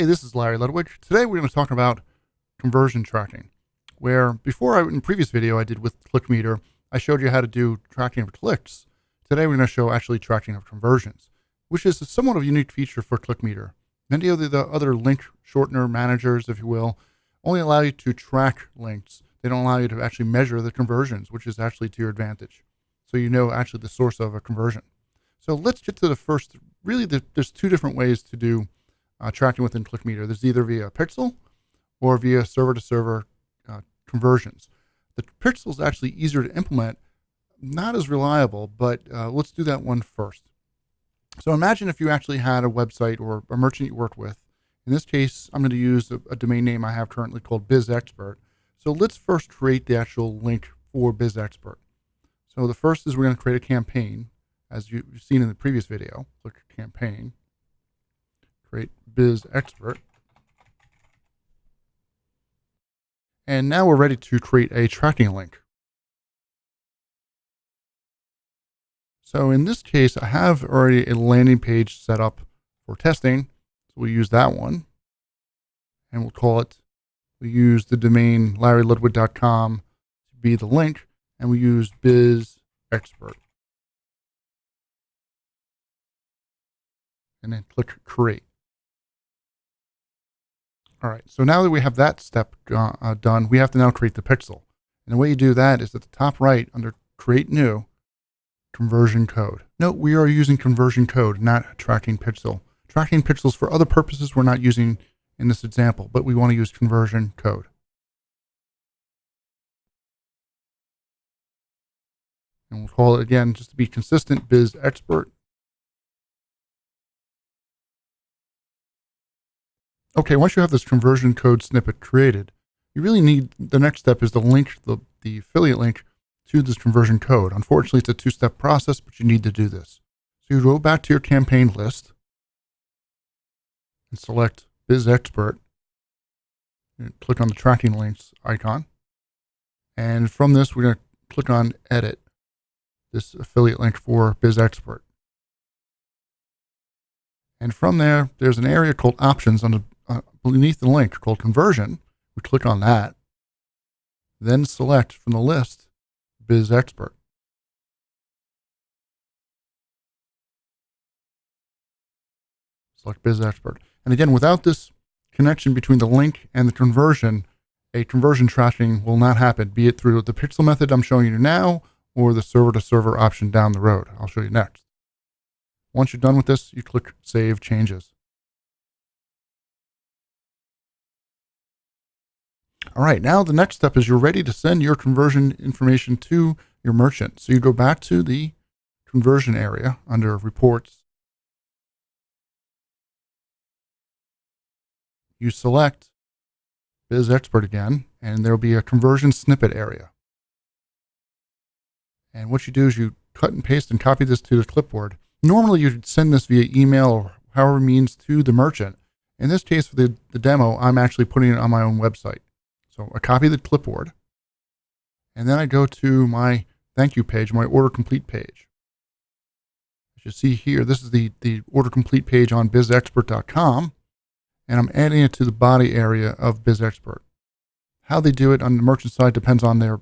Hey, this is Larry Ludwig. Today we're going to talk about conversion tracking, where in the previous video I did with ClickMeter, I showed you how to do tracking of clicks. Today we're going to show actually tracking of conversions, which is somewhat of a unique feature for ClickMeter. Many of the other link shortener managers, if you will, only allow you to track links. They don't allow you to actually measure the conversions, which is actually to your advantage. So you know actually the source of a conversion. So let's get to the first. Really, there's two different ways to do tracking within ClickMeter. There's either via pixel or via server-to-server conversions. The pixel is actually easier to implement, not as reliable, but let's do that one first. So imagine if you actually had a website or a merchant you work with. In this case, I'm going to use a domain name I have currently called BizExpert. So let's first create the actual link for BizExpert. So the first is we're going to create a campaign, as you've seen in the previous video. Click campaign, create BizExpert. And now we're ready to create a tracking link. So in this case, I have already a landing page set up for testing. So we'll use that one. And we'll call it, we use the domain larryludwig.com to be the link. And we use BizExpert. And then click create. All right, so now that we have that step done, we have to now create the pixel. And the way you do that is at the top right under create new, conversion code. Note we are using conversion code, not tracking pixel. Tracking pixels for other purposes we're not using in this example, but we want to use conversion code. And we'll call it again, just to be consistent, BizExpert. Okay, once you have this conversion code snippet created, you really need, the next step is to link the affiliate link to this conversion code. Unfortunately, it's a two-step process, but you need to do this. So you go back to your campaign list and select BizExpert and click on the tracking links icon. And from this, we're going to click on edit this affiliate link for BizExpert. And from there, there's an area called options beneath the link called conversion. We click on that, then select from the list BizExpert. Select BizExpert. And again, without this connection between the link and the conversion, a conversion tracking will not happen, be it through the pixel method I'm showing you now or the server-to-server option down the road. I'll show you next. Once you're done with this, you click Save Changes. All right, now the next step is you're ready to send your conversion information to your merchant. So you go back to the conversion area under Reports. You select BizExpert again, and there'll be a conversion snippet area. And what you do is you cut and paste and copy this to the clipboard. Normally, you'd send this via email or however means to the merchant. In this case, for the demo, I'm actually putting it on my own website. So I copy the clipboard, and then I go to my thank you page, my order complete page. As you see here, this is the order complete page on bizexpert.com, and I'm adding it to the body area of BizExpert. How they do it on the merchant side depends on their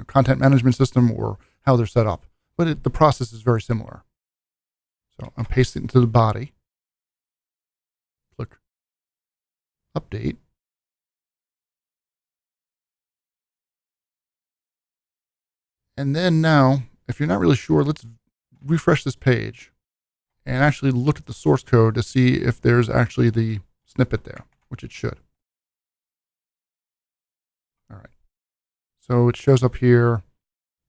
content management system or how they're set up, but the process is very similar. So I'm pasting it into the body. Click Update. And then now, if you're not really sure, let's refresh this page and actually look at the source code to see if there's actually the snippet there, which it should. All right. So it shows up here,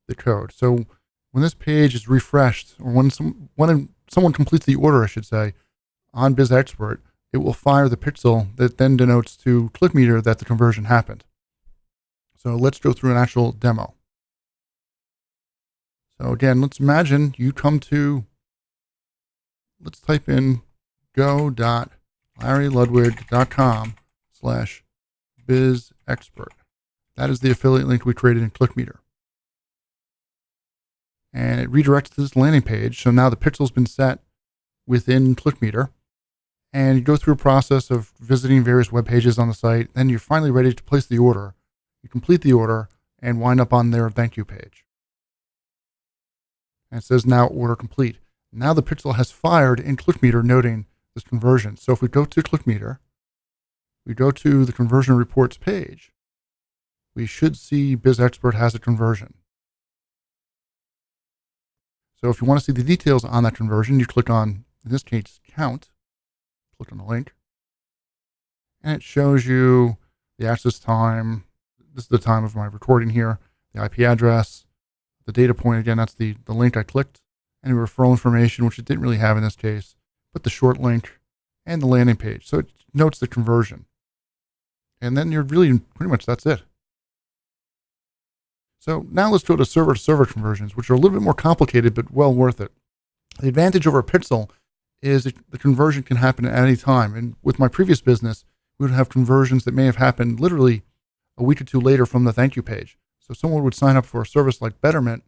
the code. So when this page is refreshed, or when someone completes the order, I should say, on BizExpert, it will fire the pixel that then denotes to ClickMeter that the conversion happened. So let's go through an actual demo. So again, let's imagine you come to, let's type in go.larryludwig.com/BizExpert. That is the affiliate link we created in ClickMeter. And it redirects to this landing page. So now the pixel's been set within ClickMeter. and you go through a process of visiting various web pages on the site. Then you're finally ready to place the order. You complete the order and wind up on their thank you page. And it says now order complete. Now the pixel has fired in ClickMeter noting this conversion. So if we go to ClickMeter, we go to the conversion reports page, we should see BizExpert has a conversion. So if you want to see the details on that conversion, you click on, in this case, count, click on the link, and it shows you the access time. This is the time of my recording here, the IP address, the data point. Again, that's the link I clicked, any referral information, which it didn't really have in this case, but the short link and the landing page. So it notes the conversion. And then you're really, pretty much that's it. So now let's go to server-to-server conversions, which are a little bit more complicated, but well worth it. The advantage over a pixel is the conversion can happen at any time. And with my previous business, we would have conversions that may have happened literally a week or two later from the thank you page. So someone would sign up for a service like Betterment,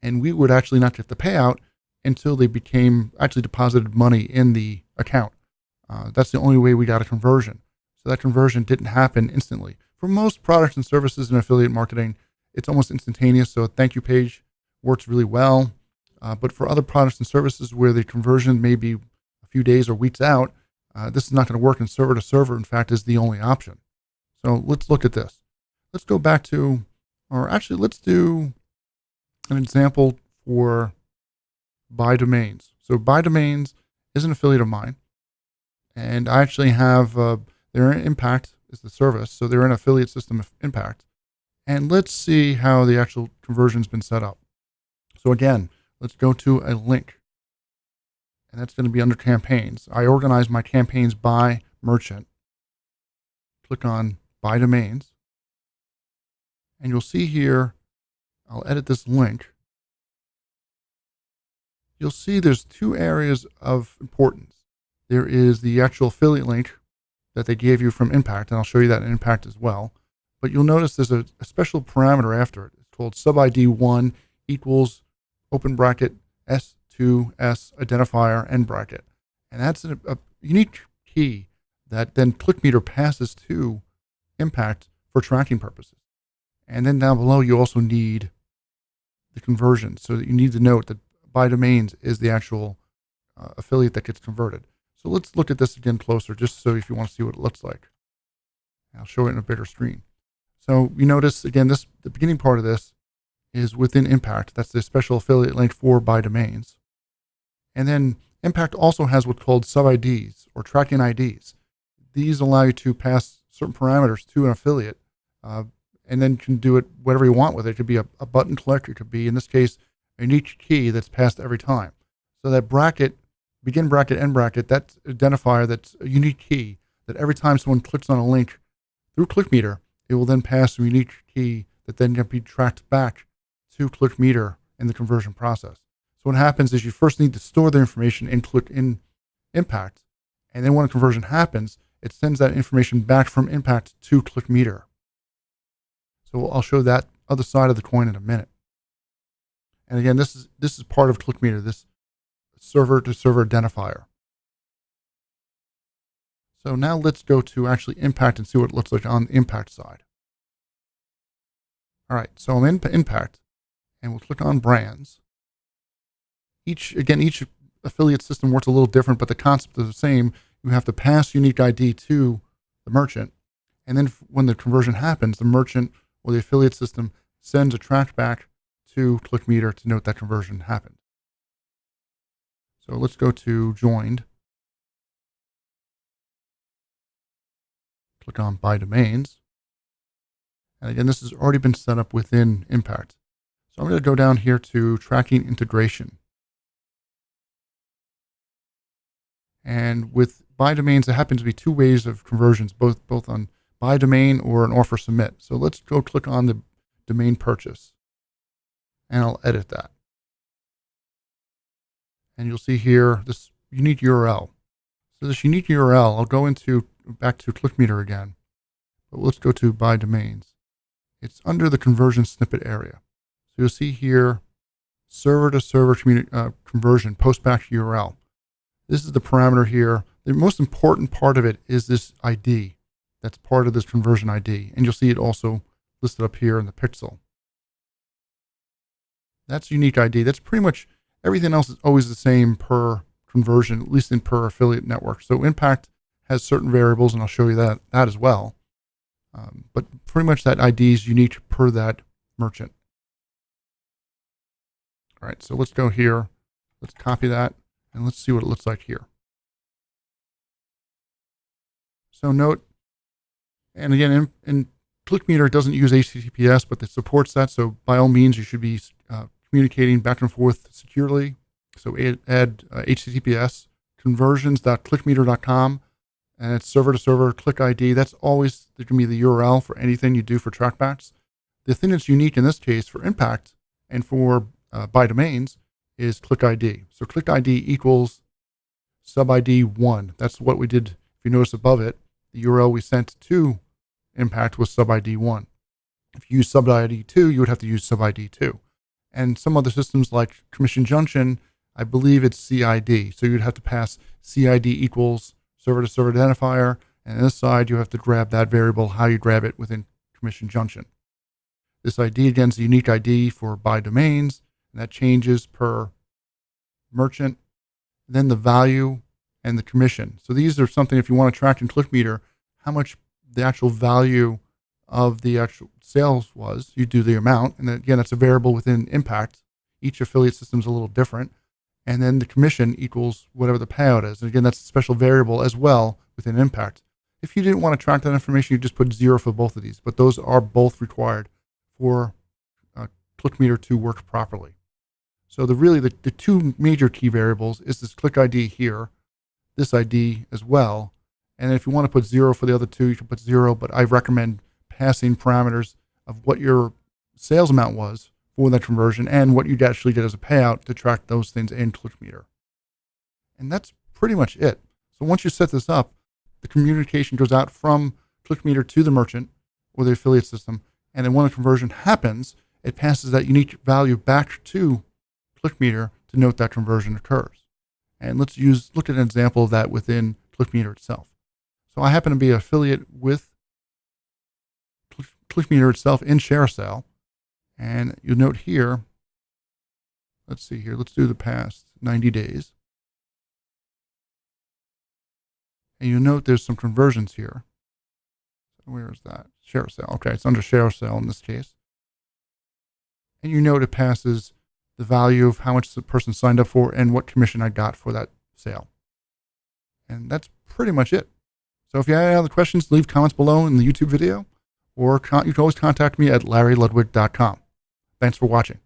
and we would actually not get the payout until they actually deposited money in the account. That's the only way we got a conversion. So that conversion didn't happen instantly. For most products and services in affiliate marketing, it's almost instantaneous. So a thank you page works really well. But for other products and services where the conversion may be a few days or weeks out, this is not going to work in server to server. In fact, is the only option. So let's look at this. Let's go back to, or actually let's do an example for Buy Domains. So Buy Domains is an affiliate of mine, and I actually have, they're in Impact is the service. So they're an affiliate system of Impact. And let's see how the actual conversion's been set up. So again, let's go to a link, and that's going to be under campaigns. I organize my campaigns by merchant. Click on Buy Domains, and you'll see here, I'll edit this link. You'll see there's two areas of importance. There is the actual affiliate link that they gave you from Impact, and I'll show you that in Impact as well. But you'll notice there's a special parameter after it. It's called sub-ID1 equals open bracket S2S identifier end bracket. And that's a unique key that then ClickMeter passes to Impact for tracking purposes. And then down below, you also need the conversion. So that you need to note that Buy Domains is the actual affiliate that gets converted. So let's look at this again closer, just so if you want to see what it looks like. I'll show it in a bigger screen. So you notice, again, the beginning part of this is within Impact. That's the special affiliate link for Buy Domains. And then Impact also has what's called sub-IDs or tracking IDs. These allow you to pass certain parameters to an affiliate, and then you can do it whatever you want with it. It could be a button click. It could be, in this case, a unique key that's passed every time. So that bracket, begin bracket, end bracket, that identifier, that's a unique key that every time someone clicks on a link through ClickMeter, it will then pass a unique key that then can be tracked back to ClickMeter in the conversion process. So what happens is you first need to store the information in Impact, and then when a conversion happens, it sends that information back from Impact to ClickMeter. So I'll show that other side of the coin in a minute. And again, this is part of ClickMeter, this server-to-server identifier. So now let's go to actually Impact and see what it looks like on the Impact side. All right, so I'm in Impact, and we'll click on Brands. Each affiliate system works a little different, but the concept is the same. You have to pass unique ID to the merchant, and then when the conversion happens, the merchant or the affiliate system sends a track back to ClickMeter to note that conversion happened. So let's go to Joined. Click on Buy Domains. And again, this has already been set up within Impact. So I'm going to go down here to Tracking Integration. And with Buy Domains, there happens to be two ways of conversions, both on Buy Domain or an Offer Submit. So let's go click on the domain purchase, and I'll edit that. And you'll see here this unique URL. So this unique URL, I'll go back to ClickMeter again, but let's go to Buy Domains. It's under the conversion snippet area. So you'll see here, server to server conversion, post back URL. This is the parameter here the most important part of it is this ID. That's part of this conversion ID. And you'll see it also listed up here in the pixel. That's unique ID. That's pretty much everything else is always the same per conversion, at least in per affiliate network. So impact has certain variables, and I'll show you that as well. But pretty much that ID is unique per that merchant. All right, so let's go here. Let's copy that, and let's see what it looks like here. So note, and again, in ClickMeter, it doesn't use HTTPS, but it supports that. So by all means, you should be communicating back and forth securely. So add HTTPS conversions.clickmeter.com, and it's server to server click ID. That's always going to be the URL for anything you do for trackbacks. The thing that's unique in this case for impact and for by domains is click ID. So click ID equals sub ID 1. That's what we did. If you notice above it, the URL we sent to impact was sub ID 1. If you use sub ID 2, you would have to use sub ID 2. And some other systems like Commission Junction, I believe it's CID. So you'd have to pass CID equals server to server identifier. And on this side, you have to grab that variable, how you grab it within Commission Junction. This ID, again, is a unique ID for by domains, and that changes per merchant. Then the value and the commission. So these are something, if you want to track in ClickMeter, how much the actual value of the actual sales was, you do the amount. And then again, that's a variable within impact. Each affiliate system is a little different. And then the commission equals whatever the payout is. And again, that's a special variable as well within impact. If you didn't want to track that information, you just put 0 for both of these, but those are both required for ClickMeter to work properly. So the two major key variables is this click ID here, this ID as well. And if you want to put 0 for the other two, you can put 0, but I recommend passing parameters of what your sales amount was for that conversion and what you'd actually get as a payout to track those things in ClickMeter. And that's pretty much it. So once you set this up, the communication goes out from ClickMeter to the merchant or the affiliate system. And then when a conversion happens, it passes that unique value back to ClickMeter to note that conversion occurs. And let's look at an example of that within ClickMeter itself. So I happen to be an affiliate with ClickMeter itself in ShareSale. And you'll note here, let's see here, let's do the past 90 days. And you'll note there's some conversions here. Where is that? ShareSale. Okay, it's under ShareSale in this case. And you note it passes the value of how much the person signed up for and what commission I got for that sale. And that's pretty much it. So if you have any other questions, leave comments below in the YouTube video, or you can always contact me at larryludwig.com. Thanks for watching.